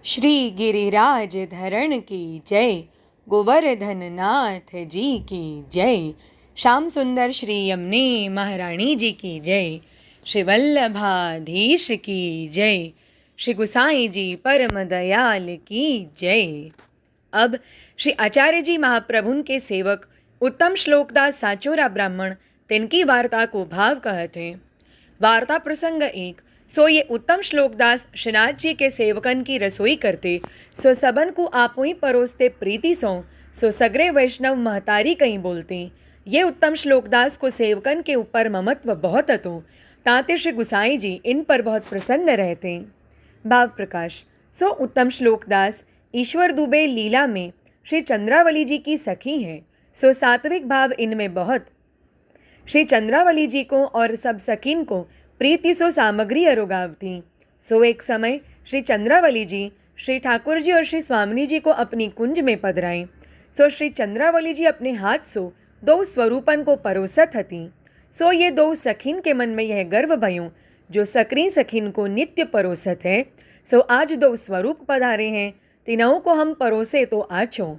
श्री गिरिराज धरण की जय, गोवर्धन नाथ जी की जय, श्याम सुंदर श्री यमुने महारानी जी की जय, श्री वल्लभाधीश की जय, श्री गुसाई जी परम दयाल की जय। अब श्री आचार्य जी महाप्रभुन के सेवक उत्तम श्लोकदास साचोरा ब्राह्मण तिनकी वार्ता को भाव कहते। वार्ता प्रसंग एक। सो ये उत्तम श्लोकदास श्रीनाथ जी के सेवकन की रसोई करते, सो सबन को आपो ही परोसते प्रीति सो सगरे वैष्णव महतारी कहीं बोलते। ये उत्तम श्लोकदास को सेवकन के ऊपर ममत्व बहुत हतो, ताते श्री गुसाई जी इन पर बहुत प्रसन्न रहते। भाव प्रकाश। सो उत्तम श्लोकदास ईश्वर दुबे लीला में श्री चंद्रावली जी की सखी हैं, सो सात्विक भाव इनमें बहुत। श्री चंद्रावली जी को और सब सखीन को प्रीति सो सामग्री अरोगाव थी। सो एक समय श्री चंद्रावली जी श्री ठाकुर जी और श्री स्वामिनी जी को अपनी कुंज में पधराएं। सो श्री चंद्रावली जी अपने हाथ सो दो स्वरूपन को परोसत हती। सो ये दो सखीन के मन में यह गर्व भयूं, जो सकरी सखीन को नित्य परोसत है, सो आज दो स्वरूप पधारे हैं, तीनों को हम परोसे तो आछो।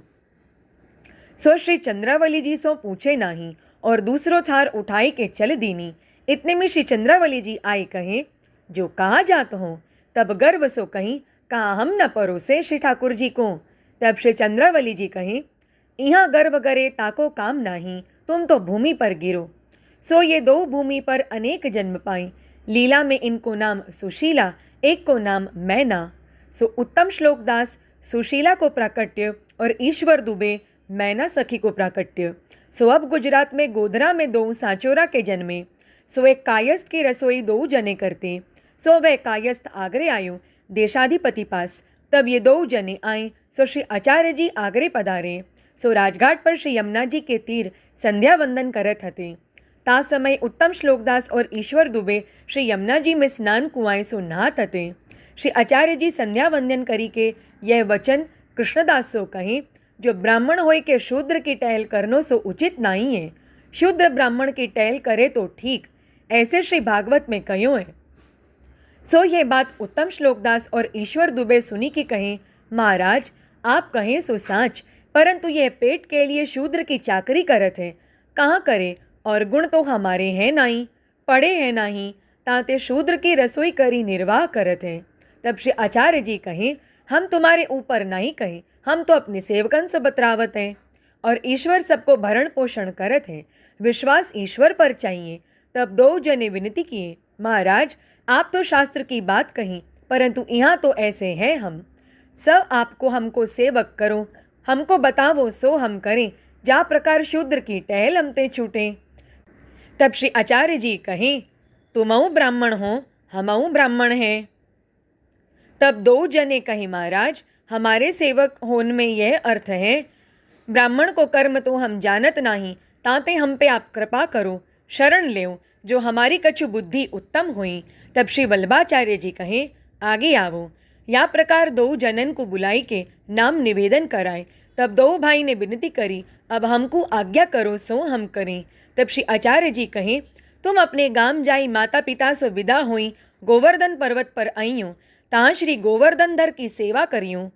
सो श्री चंद्रावली जी सो पूछे नाही और दूसरो थार उठाई के चल दीनी। इतने में श्री चंद्रावली जी आए कहे, जो कहाँ जात हो? तब गर्व सो कहीं, कहाँ हम न परोसे श्री ठाकुर जी को। तब श्री चंद्रावली जी कहे, यहाँ गर्व करे ताको काम नाही, तुम तो भूमि पर गिरो। सो ये दो भूमि पर अनेक जन्म पाए। लीला में इनको नाम सुशीला, एक को नाम मैना। सो उत्तम श्लोकदास सुशीला को प्राकट्य और ईश्वर दुबे मैना सखी को प्राकट्य। सो अब गुजरात में गोधरा में दो साचोरा के जन्मे। सो एक कायस्थ की रसोई दो जने करते। सो वह कायस्थ आगरे आयो देशाधिपति पास। तब ये दो जने आए। सो श्री आचार्य जी आगरे पधारे। सो राजघाट पर श्री यमुना जी के तीर संध्या वंदन करत हते। ता समय उत्तम श्लोकदास और ईश्वर दुबे श्री यमुना जी में स्नान कुआएं सो नहात हते। श्री आचार्य जी संध्या वंदन करी के यह वचन कृष्णदास सो कहे, जो ब्राह्मण होय के शूद्र की टहल करनो सो उचित नहीं है। शूद्र ब्राह्मण की टहल करे तो ठीक, ऐसे श्री भागवत में कहो है। सो ये बात उत्तम श्लोकदास और ईश्वर दुबे सुनी की कहें, महाराज आप कहें सो साच, परंतु यह पेट के लिए शूद्र की चाकरी करत है, कहाँ करे, और गुण तो हमारे हैं नहीं, पढ़े हैं नहीं, ताते शूद्र की रसोई करी निर्वाह करत हैं। तब श्री आचार्य जी कहें, हम तुम्हारे ऊपर नहीं कहें, हम तो अपने सेवकन से बतरावत हैं, और ईश्वर सबको भरण पोषण करत हैं, विश्वास ईश्वर पर चाहिए। तब दो जने विनती किए, महाराज आप तो शास्त्र की बात कहीं, परंतु यहाँ तो ऐसे हैं हम सब, आपको हमको सेवक करो, हमको बतावो सो हम करें, जा प्रकार शूद्र की टहल हमते छूटें। तब श्री आचार्य जी कहें, तुमऊ ब्राह्मण हो, हमऊ ब्राह्मण हैं। तब दो जने कहे, महाराज हमारे सेवक होने में यह अर्थ है, ब्राह्मण को कर्म तो हम जानत नहीं, ताते हम पे आप कृपा करो, शरण लेओ, जो हमारी कछु बुद्धि उत्तम हुई। तब श्री वल्लभाचार्य जी कहें, आगे आवो। या प्रकार दो जनन को बुलाई के नाम निवेदन कराए। तब दो भाई ने विनती करी, अब हमको आज्ञा करो सो हम करें। तब श्री आचार्य जी कहें, तुम अपने गाम जाई माता पिता सो विदा हुई, गोवर्धन पर्वत पर आईयो, तहाँ श्री गोवर्धन धर की सेवा करियो।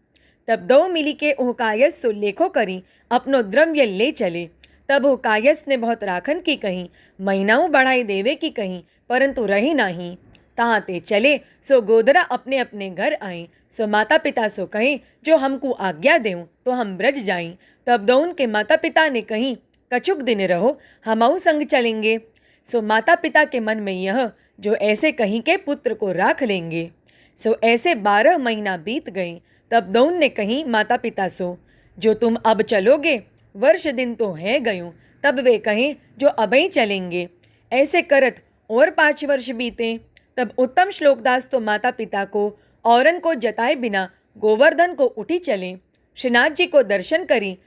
तब दो मिली के ओह कायस सो लेखो करी, अपनो द्रव्य ले चले। तब वो कायस ने बहुत राखन की कहीं, महीनाओं बढ़ाई देवे की कहीं, परंतु रही नहीं। तहाँ ते चले सो गोधरा अपने अपने घर आए। सो माता पिता सो कहें, जो हमको आज्ञा दें तो हम ब्रज जाएं। तब दो उनके माता पिता ने कहीं, कछुक दिन रहो, हमऊ संग चलेंगे। सो माता पिता के मन में यह, जो ऐसे कहीं के पुत्र को राख लेंगे। सो ऐसे 12 महीना बीत गए। तब दौन ने कहीं माता पिता सो, जो तुम अब चलोगे, वर्ष दिन तो है गयूं। तब वे कहें, जो अबई चलेंगे। ऐसे करत और 5 वर्ष बीते। तब उत्तम श्लोकदास तो माता पिता को औरन को जताए बिना गोवर्धन को उठी चले। श्रीनाथ जी को दर्शन करी,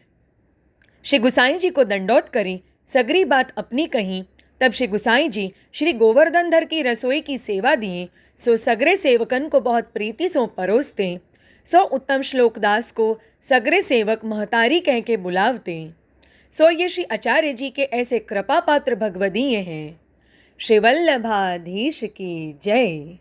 श्री गुसाई जी को दंडौत करी, सगरी बात अपनी कही। तब श्री गुसाई जी श्री गोवर्धन धर की रसोई की सेवा दिए। सो सगरे सेवकन को बहुत प्रीति सो परोसते। सो उत्तम श्लोकदास को सगरे सेवक महतारी कह के बुलावते। सो ये श्री आचार्य जी के ऐसे कृपा पात्र भगवदीय हैं। श्री वल्लभाधीश की जय।